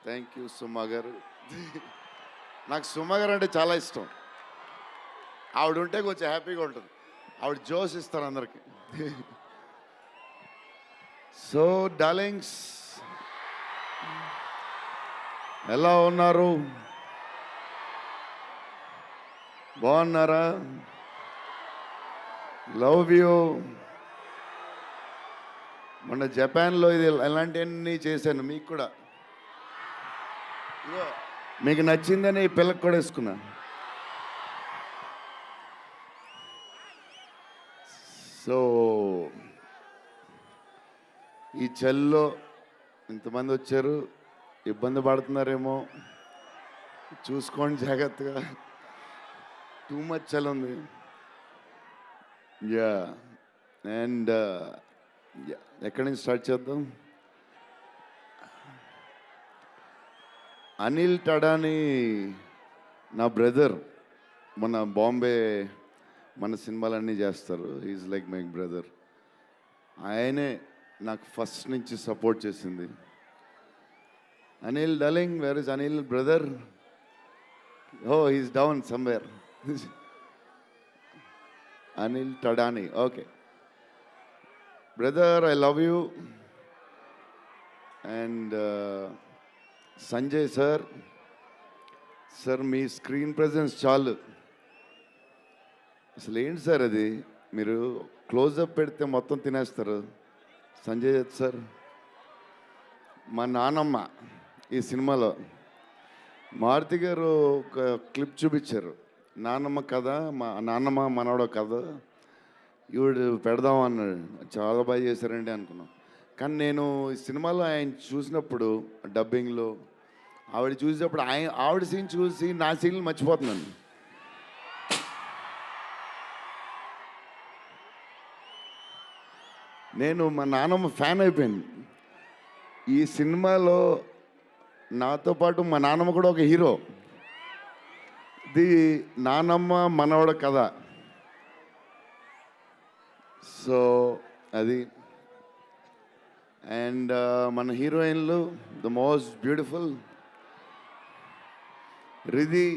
Thank you సుమా గారు. నాకు సుమా గారు అంటే చాలా ఇష్టం. ఆవిడ ఉంటే కొంచెం హ్యాపీగా ఉంటుంది. ఆవిడ జోష్ ఇస్తారు అందరికి. సో డార్లింగ్స్, ఎలా ఉన్నారు? బాగున్నారా? Love you. మొన్న జపాన్లో ఇది ఇలాంటివన్నీ చేశాను మీకు కూడా. ఇదిగో మీకు నచ్చిందని ఈ పిల్లకి కూడా వేసుకున్నా. సో ఈ చలిలో ఇంతమంది వచ్చారు, ఇబ్బంది పడుతున్నారేమో, చూసుకోండి జాగ్రత్తగా. టూ మచ్ చలి ఉంది. యా అండ్ ఎక్కడి నుంచి స్టార్ట్ చేద్దాం? అనిల్ టడాని నా బ్రదర్. మన బాంబే మన సినిమాలన్నీ చేస్తారు. Is like my brother. ఆయనే నాకు ఫస్ట్ నుంచి సపోర్ట్ చేసింది. Anil darling, where is Anil brother? Oh is down somewhere. Anil Thadani, okay brother, I love you. And Sanjay sir, sir మీ స్క్రీన్ ప్రెజెన్స్ చాలు. అసలు ఏంటి సార్ అది? మీరు క్లోజప్ పెడితే మొత్తం తినేస్తారు. సంజయ్ దత్ సార్, మా నానమ్మ ఈ సినిమాలో మారుతి గారు ఒక క్లిప్ చూపించారు. నానమ్మ కథ, మా నాన్నమ్మ మనవడో కథ, ఈవిడు పెడదాం అన్నాడు. చాలా బాగా చేశారండి అనుకున్నాం. కానీ నేను ఈ సినిమాలో ఆయన చూసినప్పుడు డబ్బింగ్లో ఆవిడ చూసినప్పుడు ఆవిడ సీన్ చూసి నా సీన్లు మర్చిపోతున్నాను. నేను మా నాన్నమ్మ ఫ్యాన్ అయిపోయాను. ఈ సినిమాలో నాతో పాటు మా నాన్నమ్మ కూడా ఒక హీరో. ఇది నానమ్మ మనవడ కథ. సో అది. అండ్ మన హీరోయిన్లు the most beautiful Riddhi.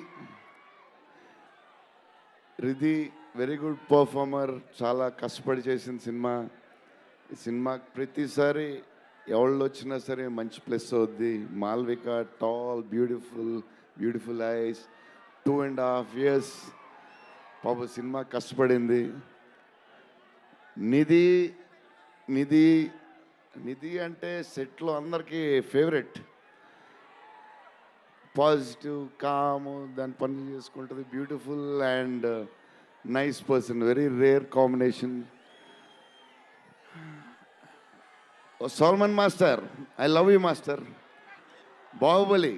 Very good performer. చాలా కష్టపడి చేసిన సినిమా. ఈ సినిమాకి ప్రతిసారి ఎవళ్ళు వచ్చినా సరే మంచి ప్లస్ అవుద్ది. Malvika, tall, beautiful eyes, 2.5 years పాప సినిమా కష్టపడింది. నిధి అంటే సెట్లో అందరికీ ఫేవరెట్. పాజిటివ్, కాము, దాని పనులు చేసుకుంటుంది. Beautiful and nice person. Very rare combination. Salman master, I love you master. Baahubali,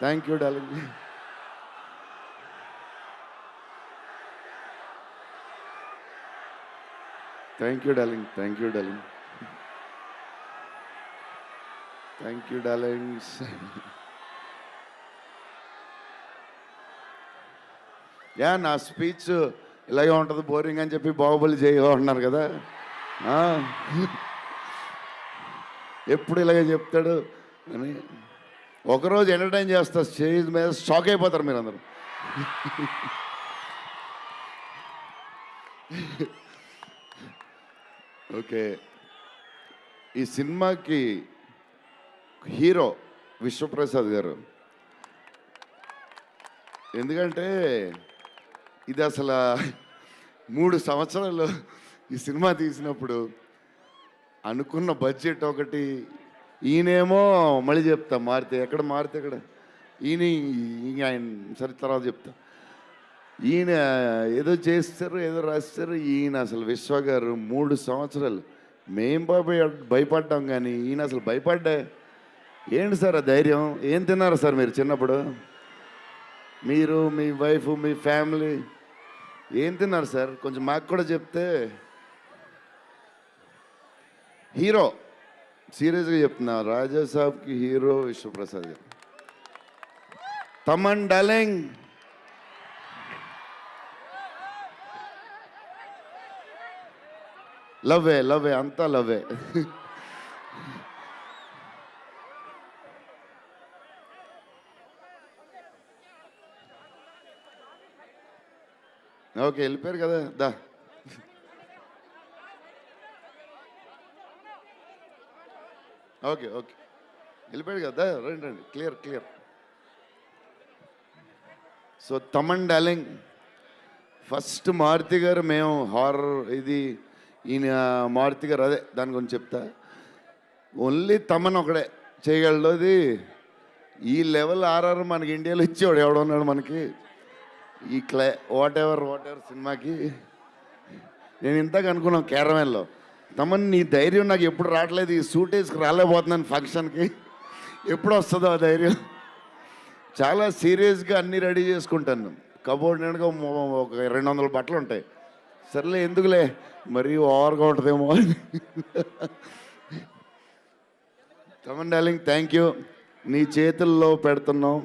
thank you darling. Thank you darling. Yeah, నా స్పీచ్ ఇలాగే ఉంటుంది బోరింగ్ అని చెప్పి బాహుబలి చేయమన్నారు కదా. ఎప్పుడు ఇలాగే చెప్తాడు అని ఒకరోజు ఎంటర్టైన్ చేస్తా. స్టేజ్ మీద షాక్ అయిపోతారు మీరు అందరూ. ఓకే, ఈ సినిమాకి హీరో విశ్వప్రసాద్ గారు. ఎందుకంటే ఇది అసలు 3 సంవత్సరాలు ఈ సినిమా తీసినప్పుడు అనుకున్న బడ్జెట్ ఒకటి, ఈయనేమో మళ్ళీ చెప్తా మారితే ఎక్కడ ఈయన ఆయన సరే తర్వాత చెప్తా. ఈయన ఏదో చేస్తారు, ఏదో రాస్తారు. ఈయన అసలు విశ్వ గారు 3 సంవత్సరాలు మేం భయపడ్డాం, కానీ ఈయన అసలు భయపడ్డా. ఏంటి సార్ ఆ ధైర్యం? ఏం తిన్నారు సార్ మీరు చిన్నప్పుడు? మీరు, మీ వైఫ్, మీ ఫ్యామిలీ ఏం తిన్నారు సార్? కొంచెం మాకు కూడా చెప్తే. హీరో సీరియస్గా చెప్తున్నా, రాజా సాబ్కి హీరో విశ్వప్రసాద్ గారు. తమన్ డార్లింగ్, లవ్వే లవ్వే అంతా లవ్వే. ఓకే, వెళ్ళిపోయారు కదా, దా. ఓకే ఓకే, వెళ్ళిపోయాడు కదా, రండి రండి, clear clear. So Thaman darling, first Maruthi garu, మేము హారర్ ఇది ఈయన మారుతి గారు, అదే దాని గురించి చెప్తా. ఓన్లీ తమన్ ఒకడే చేయగలడు అది. ఈ లెవెల్ ఆర్ఆర్ మనకి ఇండియాలో ఇచ్చేవాడు ఎవడున్నాడు మనకి ఈ వాట్ ఎవర్ సినిమాకి. నేను ఇంతకు అనుకున్నాను క్యారమెన్లో, తమన్ నీ ధైర్యం నాకు ఎప్పుడు రావట్లేదు, ఈ సూట్ వేసుకు రాలేకపోతున్నాను ఫంక్షన్కి, ఎప్పుడు వస్తుందో ఆ ధైర్యం. చాలా సీరియస్గా అన్నీ రెడీ చేసుకుంటాను. కబోర్డ్ నిండుగా ఒక 200 బట్టలు ఉంటాయి. సర్లే ఎందుకులే, మరీ ఓవర్గా ఉంటుందేమో అని. తమన్ డార్లింగ్, థ్యాంక్ యూ, నీ చేతుల్లో పెడుతున్నాం.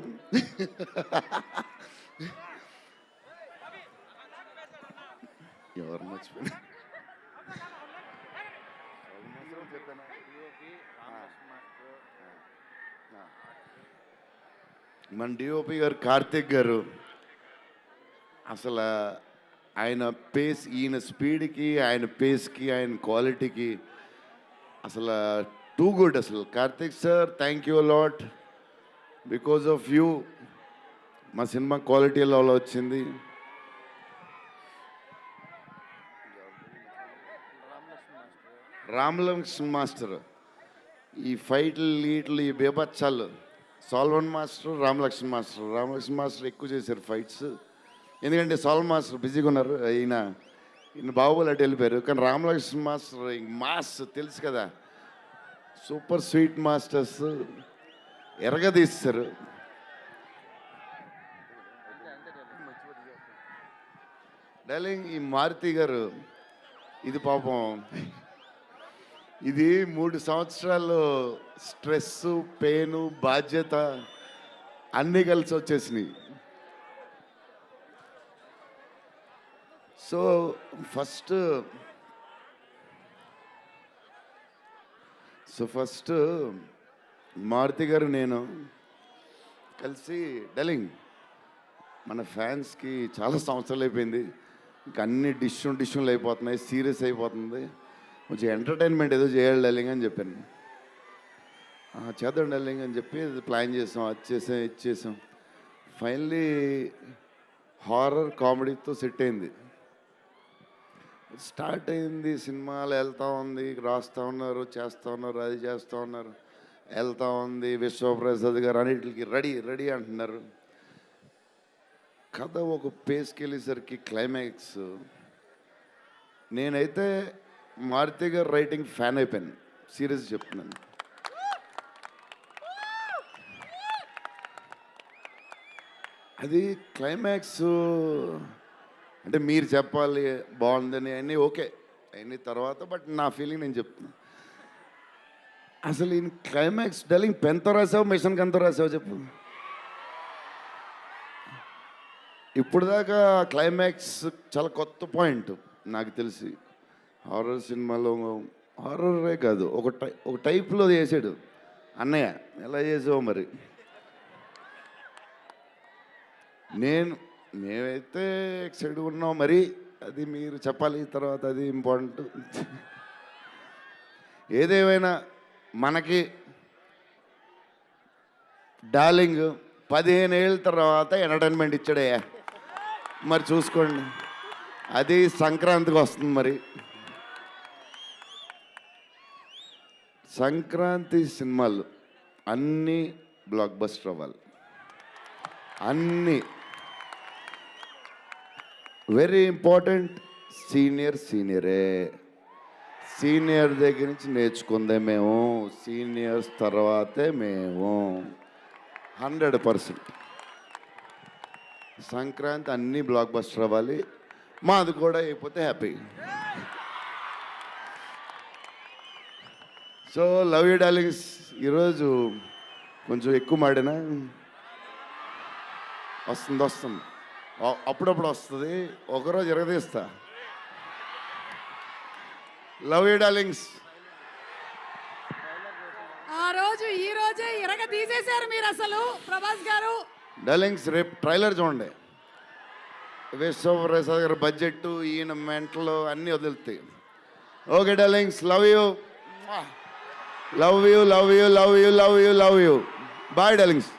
ఎవరు మర్చిపోయినా మన డిఓపి గారు కార్తిక్ గారు, అసలు ఆయన పేస్, ఈయన స్పీడ్కి, ఆయన పేస్కి, ఆయన క్వాలిటీకి అసలు టూ గుడ్. అసలు Karthik sir, thank you lot, because of you మా సినిమా క్వాలిటీ లెవెల్ వచ్చింది. రామలక్ష్మణ్ మాస్టర్, ఈ ఫైట్లు వీటిలు ఈ బేబచ్చాలు, సాల్వన్ మాస్టర్, రామలక్ష్మణ్ మాస్టర్ ఎక్కువ చేశారు ఫైట్స్. ఎందుకంటే సాల్వన్ మాస్టర్ బిజీగా ఉన్నారు, ఈయన బాహుబలి అటు వెళ్ళిపోయారు. కానీ రామలక్ష్మణ్ మాస్టర్ మాస్ తెలుసు కదా, సూపర్ స్వీట్ మాస్టర్స్ ఎరగదీస్తారు. డార్లింగ్, ఈ మారుతి గారు ఇది పాపం, ఇది 3 సంవత్సరాలు స్ట్రెస్, పెయిన్, బాధ్యత అన్నీ కలిసి వచ్చేసినాయి. సో ఫస్ట్ మారుతి గారు నేను కలిసి, డార్లింగ్ మన ఫ్యాన్స్కి చాలా సంవత్సరాలు అయిపోయింది, ఇంకా అన్ని డిష్యూలు అయిపోతున్నాయి, సీరియస్ అయిపోతుంది, కొంచెం ఎంటర్టైన్మెంట్ ఏదో చేయాలి డార్లింగ్ అని చెప్పాను. చేద్దాం డార్లింగ్ అని చెప్పి ప్లాన్ చేసాం, అది చేసాం. ఫైనలీ హారర్ కామెడీతో సెట్ అయింది. స్టార్ట్ అయింది, సినిమాలు వెళ్తూ ఉంది, రాస్తూ ఉన్నారు, చేస్తూ ఉన్నారు, అది చేస్తూ ఉన్నారు, వెళ్తూ ఉంది. విశ్వప్రసాద్ గారు అన్నిటికి రెడీ రెడీ అంటున్నారు. కథ ఒక పేస్కి వెళ్ళేసరికి క్లైమాక్స్, నేనైతే మారుతి గారు రైటింగ్ ఫ్యాన్ అయిపోయాను, సీరియస్ చెప్తున్నాను. అది క్లైమాక్స్ అంటే మీరు చెప్పాలి బాగుందని అన్నీ ఓకే అన్ని తర్వాత, బట్ నా ఫీలింగ్ నేను చెప్తున్నా. అసలు ఈ క్లైమాక్స్ డార్లింగ్ పెన్తో రాసావు, మిషన్కి ఎంతో రాసావు చెప్పు. ఇప్పుడు దాకా క్లైమాక్స్ చాలా కొత్త పాయింట్ నాకు తెలిసి. హారర్ సినిమాలో హారరే కాదు, ఒక టైప్లో చేసాడు అన్నయ్య. ఎలా చేసావు మరి? మేమైతే ఎక్సైడ్ ఉన్నాం, మరి అది మీరు చెప్పాలి తర్వాత, అది ఇంపార్టెంట్. ఏదేమైనా మనకి డార్లింగ్ 15 ఏళ్ళ తర్వాత ఎంటర్టైన్మెంట్ ఇచ్చాడే, మరి చూసుకోండి, అది సంక్రాంతికి వస్తుంది. మరి సంక్రాంతి సినిమాలు అన్నీ బ్లాక్ బస్టర్ అవ్వాలి, అన్నీ. Very important, సీనియరే. సీనియర్ దగ్గర నుంచి నేర్చుకుందే మేము, సీనియర్స్ తర్వాతే మేము. 100% సంక్రాంతి అన్నీ బ్లాక్ బస్టర్ అవ్వాలి, మాది కూడా అయిపోతే happy. So love you darlings ఈరోజు కొంచెం ఎక్కువ మాడినా వస్తుంది అప్పుడప్పుడు వస్తుంది, ఒకరోజు ఎరగదీస్తా. Love you darlings. ఆ రోజు ఈ రోజే ఇరగ తీసేశారు మీరు అసలు ప్రభాస్ గారు. డార్లింగ్స్ రేపు ట్రైలర్ చూడండి. విశ్వప్రసాద్ గారి బడ్జెట్, ఈయన మెంటలు అన్నీ వదులుతాయి. Okay darlings, love you love you love you love you love you love you. Bye darlings.